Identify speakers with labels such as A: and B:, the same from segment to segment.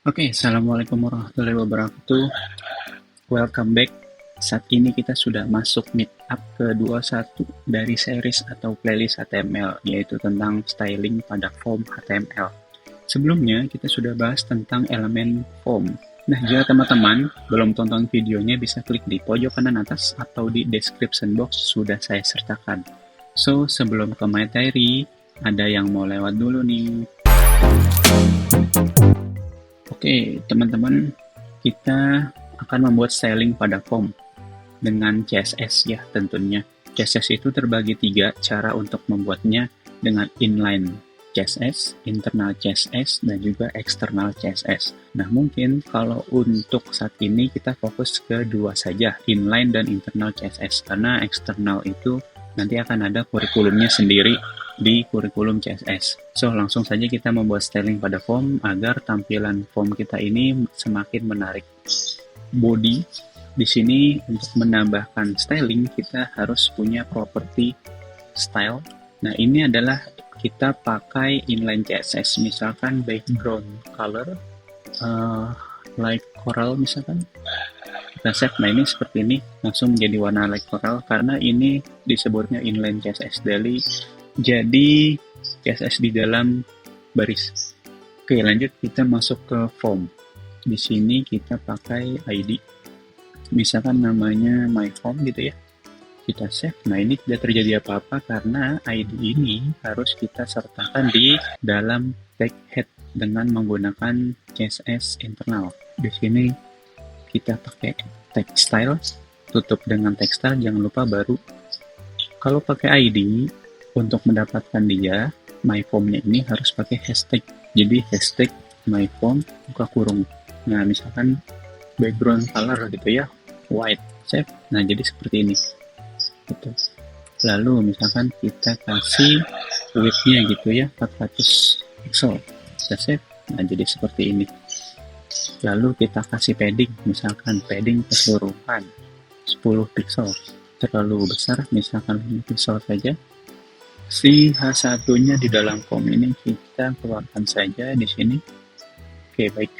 A: Oke, Assalamualaikum warahmatullahi wabarakatuh. Welcome back. Saat ini kita sudah masuk meetup ke-21 dari series atau playlist HTML, yaitu tentang styling pada form HTML. Sebelumnya, kita sudah bahas tentang elemen form. Nah, jika teman-teman belum tonton videonya, bisa klik di pojok kanan atas atau di description box sudah saya sertakan. So, sebelum ke materi, ada yang mau lewat dulu nih. Oke, teman-teman, kita akan membuat styling pada form dengan CSS ya tentunya. CSS itu terbagi 3 cara untuk membuatnya, dengan inline CSS, internal CSS, dan juga external CSS. Nah, mungkin kalau untuk saat ini kita fokus ke dua saja, inline dan internal CSS, karena external itu nanti akan ada kurikulumnya sendiri di kurikulum CSS. So, langsung saja kita membuat styling pada form agar tampilan form kita ini semakin menarik. Body, di sini untuk menambahkan styling kita harus punya property style. Nah, ini adalah kita pakai inline CSS, misalkan background color like coral misalkan. Kita save, nah ini seperti ini, langsung menjadi warna like coral karena ini disebutnya inline CSS daily. Jadi CSS di dalam baris. Oke, lanjut kita masuk ke form. Di sini kita pakai ID. Misalkan namanya my form gitu ya. Kita save. Nah, ini tidak terjadi apa-apa karena ID ini harus kita sertakan di dalam tag head dengan menggunakan CSS internal. Di sini kita pakai tag style, tutup dengan tag style, jangan lupa baru. Kalau pakai ID, untuk mendapatkan dia, my form-nya ini harus pakai hashtag. Jadi hashtag my form buka kurung. Nah, misalkan background color gitu ya, white, save. Nah, jadi seperti ini. Gitu. Lalu misalkan kita kasih width-nya gitu ya, 400 pixel. Kita save. Nah, jadi seperti ini. Lalu kita kasih padding, misalkan padding keseluruhan 10 pixel. Terlalu besar, misalkan 5 pixel saja. Si H1-nya di dalam form ini kita keluarkan saja di sini. Oke, baik.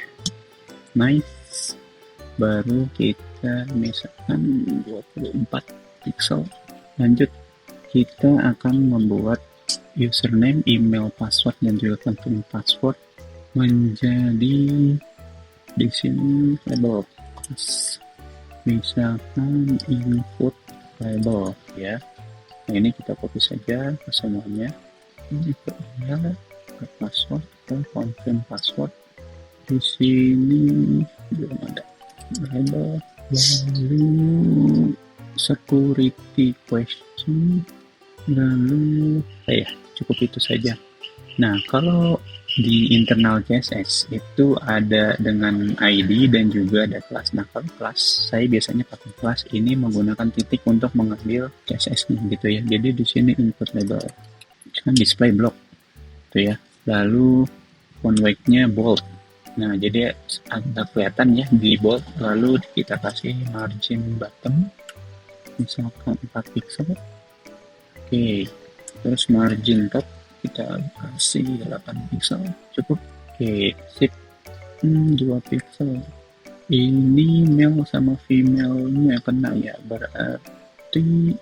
A: Nice. Baru kita misalkan 24 pixel. Lanjut, kita akan membuat username, email, password, dan juga penting password menjadi di sini label. Misalkan input label ya. Nah, ini kita copy saja ke semuanya. Ini ke email, ke password, ke confirm password. Di sini belum ada label. Lalu security question. Lalu cukup itu saja. Nah, kalau di internal CSS itu ada dengan ID dan juga ada kelas. Nah, kalau kelas, saya biasanya pakai kelas ini menggunakan titik untuk mengambil CSS-nya gitu ya. Jadi di sini input label, kan display block gitu ya. Lalu font weight-nya bold. Nah, jadi agak kelihatan ya di bold. Lalu kita kasih margin bottom, misalkan 4 pixel. Oke, terus margin top kita kasih 8 pixel, cukup. Oke, sip. 2 pixel. Ini male sama female-nya kena ya, berarti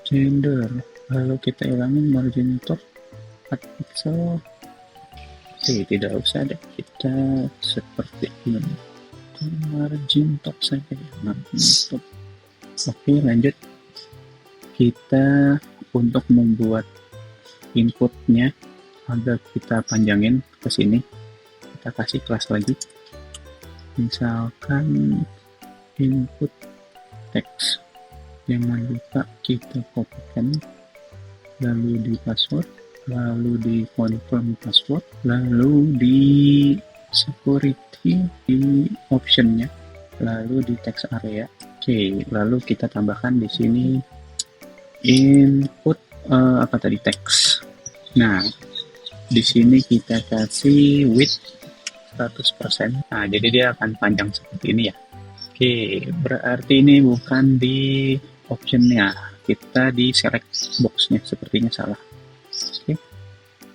A: gender. Lalu kita hilangin margin top 4 pixel. Oke, tidak usah deh, kita seperti ini. Margin top saja ya, margin top. Oke, lanjut. Kita untuk membuat inputnya agak kita panjangin ke sini, kita kasih kelas lagi, misalkan input text. Jangan lupa kita kopikan, lalu di password, lalu di confirm password, lalu di security, di optionnya, lalu di text area. Oke, lalu kita tambahkan di sini input teks. Nah, di sini kita kasih width 100%. Nah, jadi dia akan panjang seperti ini ya. Oke, berarti ini bukan di optionnya, kita di select boxnya, sepertinya salah.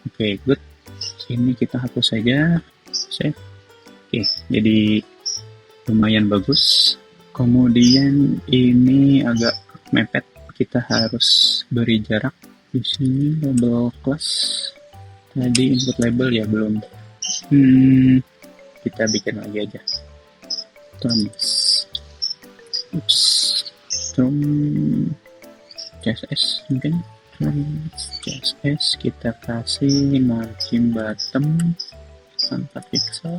A: Oke, good. Ini kita hapus saja, save. Oke, jadi lumayan bagus. Kemudian ini agak mepet, kita harus beri jarak. Di sini label class. Tadi input label ya belum. Kita bikin lagi aja. Terus, from CSS mungkin. CSS kita kasih margin bottom 4 pixel.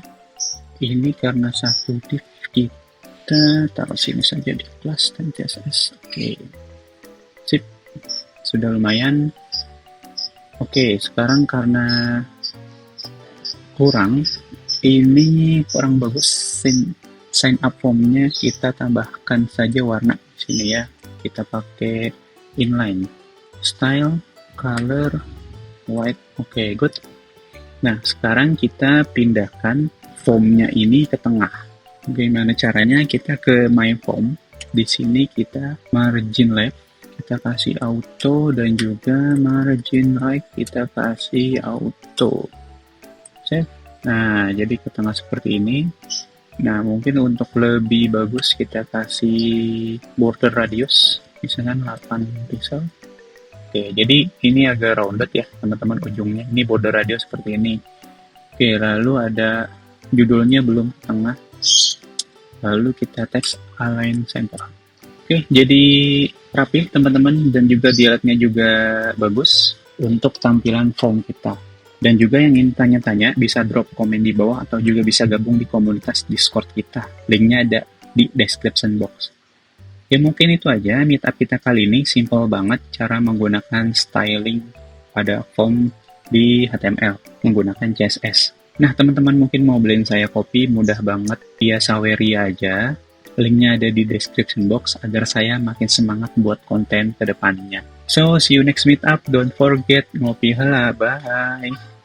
A: Ini karena satu div kita taruh sini saja di kelas dan CSS. Oke, sip, sudah lumayan. Oke, sekarang karena kurang bagus sign up formnya, kita tambahkan saja warna di sini ya. Kita pakai inline, style, color, white. Oke, good. Nah, sekarang kita pindahkan formnya ini ke tengah. Bagaimana caranya? Kita ke my form. Di sini kita margin left, kita kasih auto, dan juga margin right kita kasih auto. Save. Nah, jadi ke tengah seperti ini. Nah, mungkin untuk lebih bagus kita kasih border radius, misalkan 8 pixel. Oke, jadi ini agak rounded ya teman-teman ujungnya. Ini border radius seperti ini. Oke, lalu ada judulnya belum ke tengah. Lalu kita text align center. Oke, jadi rapi teman-teman, dan juga dilihatnya juga bagus untuk tampilan form kita. Dan juga yang ingin tanya-tanya bisa drop komen di bawah atau juga bisa gabung di komunitas Discord kita. Linknya ada di description box. Ya mungkin itu aja meetup kita kali ini. Simple banget cara menggunakan styling pada form di HTML menggunakan CSS. Nah teman-teman mungkin mau beliin saya kopi, mudah banget via Saweria aja. Linknya ada di description box agar saya makin semangat buat konten ke depannya. So see you next meetup. Don't forget ngopi heula. Bye.